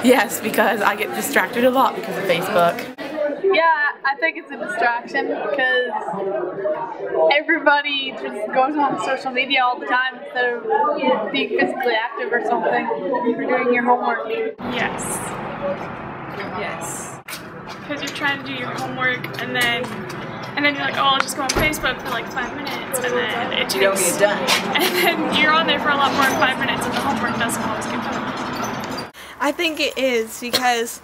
Yes, because I get distracted a lot because of Facebook. Yeah, I think it's a distraction because everybody just goes on social media all the time instead of being physically active or something, or doing your homework. Yes. Yes. Because you're trying to do your homework and then you're like, oh, I'll just go on Facebook for like 5 minutes, and then it takes, you don't get done. And then you're on there for a lot more than 5 minutes, and the homework doesn't always get done. I think it is because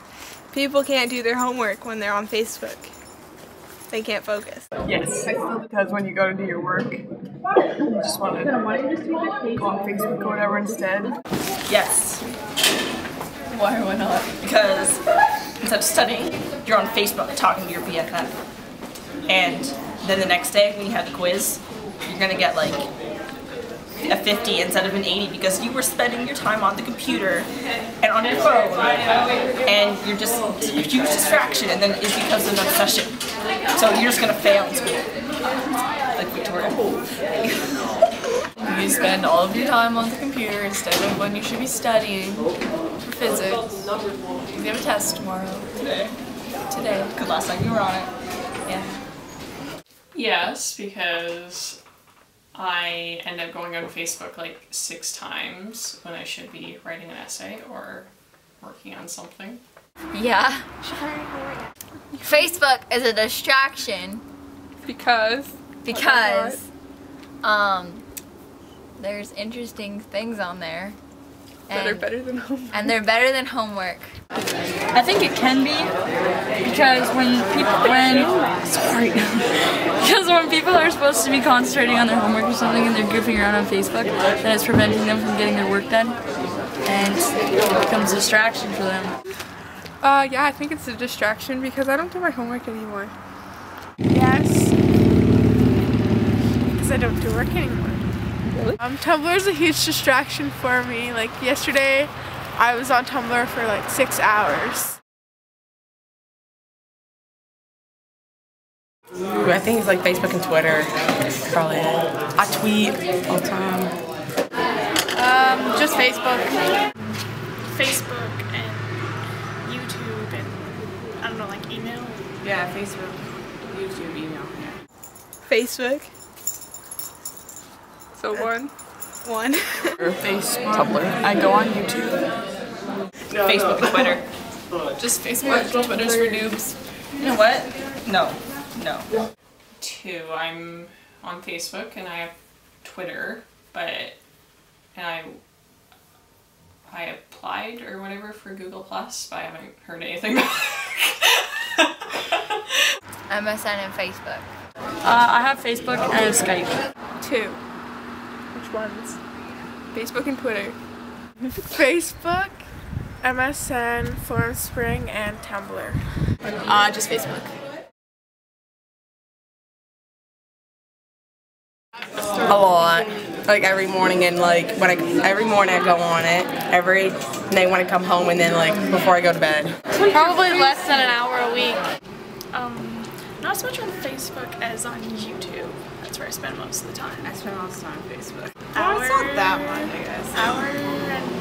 people can't do their homework when they're on Facebook. They can't focus. Yes, because when you go to do your work, you just want to go on Facebook or whatever instead. Yes. Why or why not? Because instead of studying, you're on Facebook talking to your BFF. And then the next day when you have the quiz, you're going to get like a 50 instead of an 80 because you were spending your time on the computer and on your phone, and you're just a huge distraction, and then it's because of an obsession. So you're just going to fail in school. Like Victoria. You spend all of your time on the computer instead of when you should be studying for physics. You have a test tomorrow. Today. Because last time you were on it. Yeah. Yes, because I end up going on Facebook like 6 times when I should be writing an essay or working on something. Yeah. Facebook is a distraction. Because there's interesting things on there. That are better than homework. And they're better than homework. I think it can be because when people are supposed to be concentrating on their homework or something and they're goofing around on Facebook, then it's preventing them from getting their work done, and it becomes a distraction for them. Yeah, I think it's a distraction because I don't do my homework anymore. Yes. Because I don't do work anymore. Really? Tumblr is a huge distraction for me. Like yesterday, I was on Tumblr for like 6 hours. Ooh, I think it's like Facebook and Twitter. Probably it. I tweet all the time. Just Facebook. Facebook and YouTube and, I don't know, like email. Yeah, Facebook, YouTube, email. Yeah. Facebook. So one. Facebook, Tumblr. I go on YouTube. Facebook and Twitter. Just Facebook, Twitter's for noobs. You know what? No. 2, I'm on Facebook and I have Twitter, and I applied or whatever for Google Plus, but I haven't heard anything back. MSN and Facebook. I have Facebook and I have Skype. 2. Which ones? Facebook and Twitter. Facebook, MSN, Formspring, and Tumblr. Just Facebook. A lot. Like every morning, and like every morning I go on it. Every night when I come home, and then like before I go to bed. Probably less than an hour a week. Not so much on Facebook as on YouTube. That's where I spend most of the time. I spend most of the time on Facebook. It's not that much, I guess.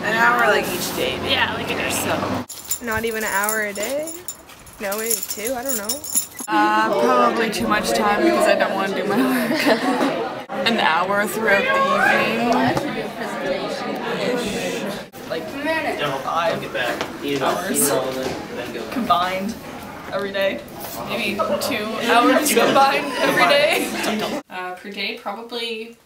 An hour like each day. Maybe. Yeah, like a day. So. Not even an hour a day? No, maybe 2, I don't know. Probably too much time because I don't want to do my work. An hour throughout the evening. Like 5 hours combined every day. Maybe 2 hours combined every day. Per day, probably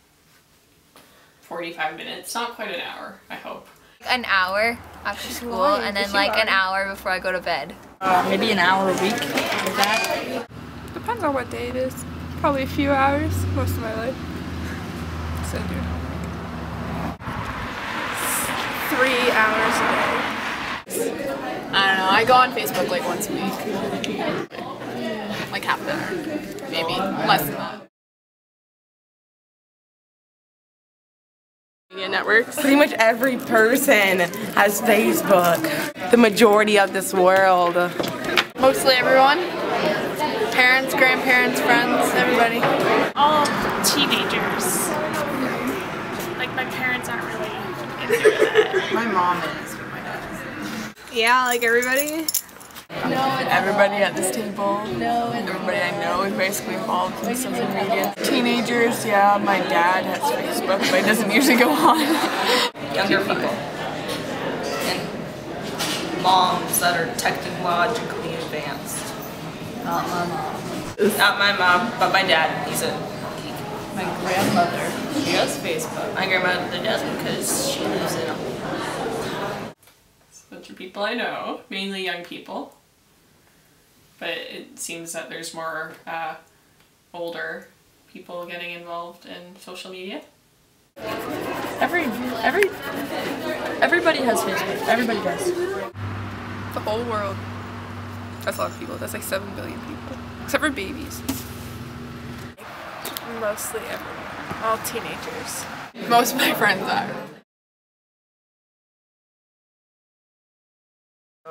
45 minutes. Not quite an hour, I hope. An hour after school and then like an hour before I go to bed. Maybe an hour a week. Like that. Depends on what day it is. Probably a few hours, most of my life. So doing homework. 3 hours a day. I don't know, I go on Facebook like once a week. Like half an hour. Maybe. Less than that. Media networks. Pretty much every person has Facebook. The majority of this world. Mostly everyone. Parents, grandparents, friends, everybody. All teenagers. Like my parents aren't really into that. My mom is, but my dad isn't. Yeah, like everybody. Everybody at this table, everybody I know is basically involved in social media. Teenagers, yeah, my dad has Facebook, but he doesn't usually go on. Younger people. And moms that are technologically advanced. Not my mom. Not my mom, but my dad. He's a geek. My grandmother, she has Facebook. My grandmother doesn't because she lives in a It's a bunch of people I know, mainly young people. But it seems that there's more older people getting involved in social media. Everybody has Facebook. Everybody does. The whole world. That's a lot of people. That's like 7 billion people. Except for babies. Mostly everyone. All teenagers. Most of my friends are. A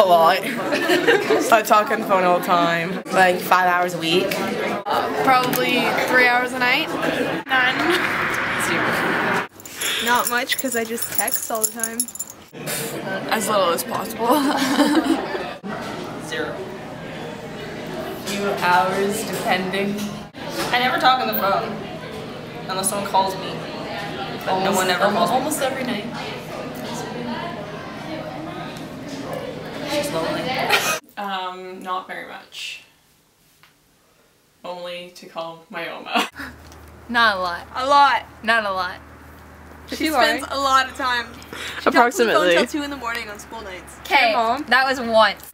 lot. I talk on the phone all the time. Like 5 hours a week. Probably 3 hours a night. None. Not much because I just text all the time. As little as possible. 0. Few hours depending. I never talk on the phone unless someone calls me. But no one ever calls me. Almost every night. She's lonely. Not very much. Only to call my Oma. Not a lot. A lot. Not a lot. She spends a lot of time. She Approximately. talks on the phone till 2 in the morning on school nights. Okay, that was once.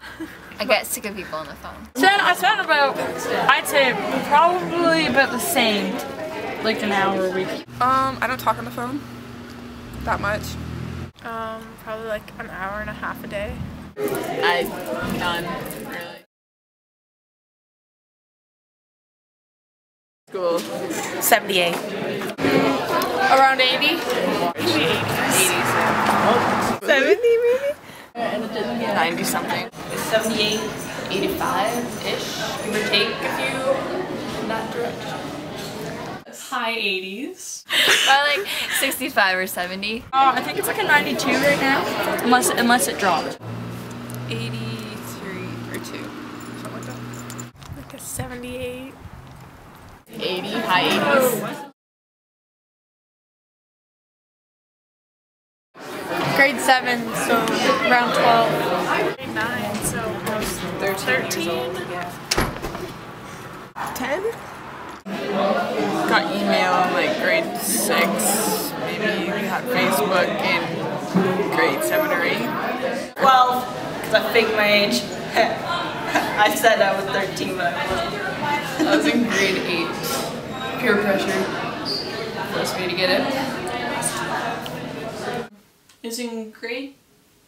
I get sick of people on the phone. I spend about, I'd say probably about the same, like an hour a week. I don't talk on the phone that much. Probably like an hour and a half a day. None, really. School. 78. Around 80? 70 maybe? 90 something. 78, 85-ish, give or take a few in that direction. High 80s. Probably like 65 or 70. I think it's like a 92 right now, unless it dropped. 83 or 2. Something like that. Like a 78. 80, high 80s. Grade 7, so around 12. Grade 9, so almost 13. 10? Got email in like grade 6. Maybe we had Facebook in grade 7 or 8. 12, because I faked my age. I said I was 13, but I wasn't. I was in grade 8. Peer pressure forced me to get it. Is in grade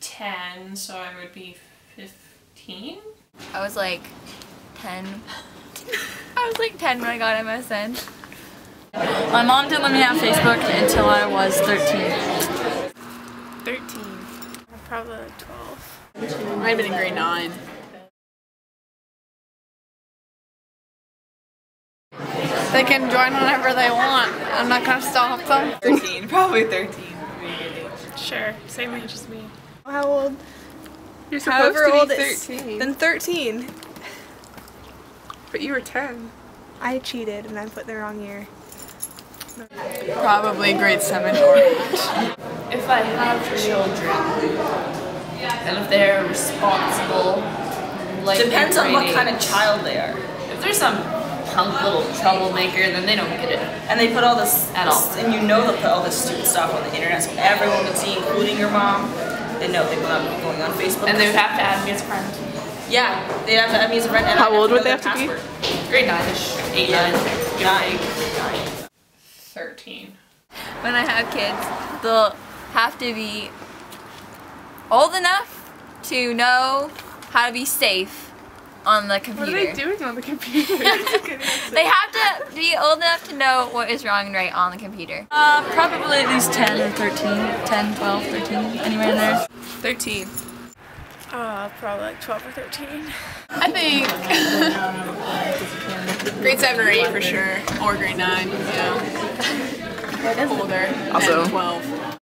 10, so I would be 15? I was like 10. I was like 10 when I got MSN. My mom didn't let me have Facebook until I was 13. 13. Probably like 12. Might have been in grade 9. They can join whenever they want. I'm not gonna stop them. 13, probably 13. Sure, same age as me. How old? You're supposed However to old be is 13. then 13. But you were 10. I cheated and I put the wrong year. Probably grade 7 or 8. If I have children, and if they're responsible, like Depends on what kind of child they are. If there's some punk little troublemaker, then they don't get it. And they put all this, At all. and you know they'll put all this stupid stuff on the internet so everyone can see, including your mom. They know they will not be going on Facebook. And they would have to add me as a friend. Yeah, they'd have to add me as a friend. And How I'd old to would know they their have to be? password. Grade 9-ish. 8, 9. 13. When I have kids, they'll have to be old enough to know how to be safe on the computer. What are they doing on the computer? They have to be old enough to know what is wrong and right on the computer. Probably at least 10 or 13. 10, 12, 13, anywhere in there. 13. Probably like 12 or 13. I think grade 7 or 8 for sure. Or grade 9, yeah. Older. Also than 12.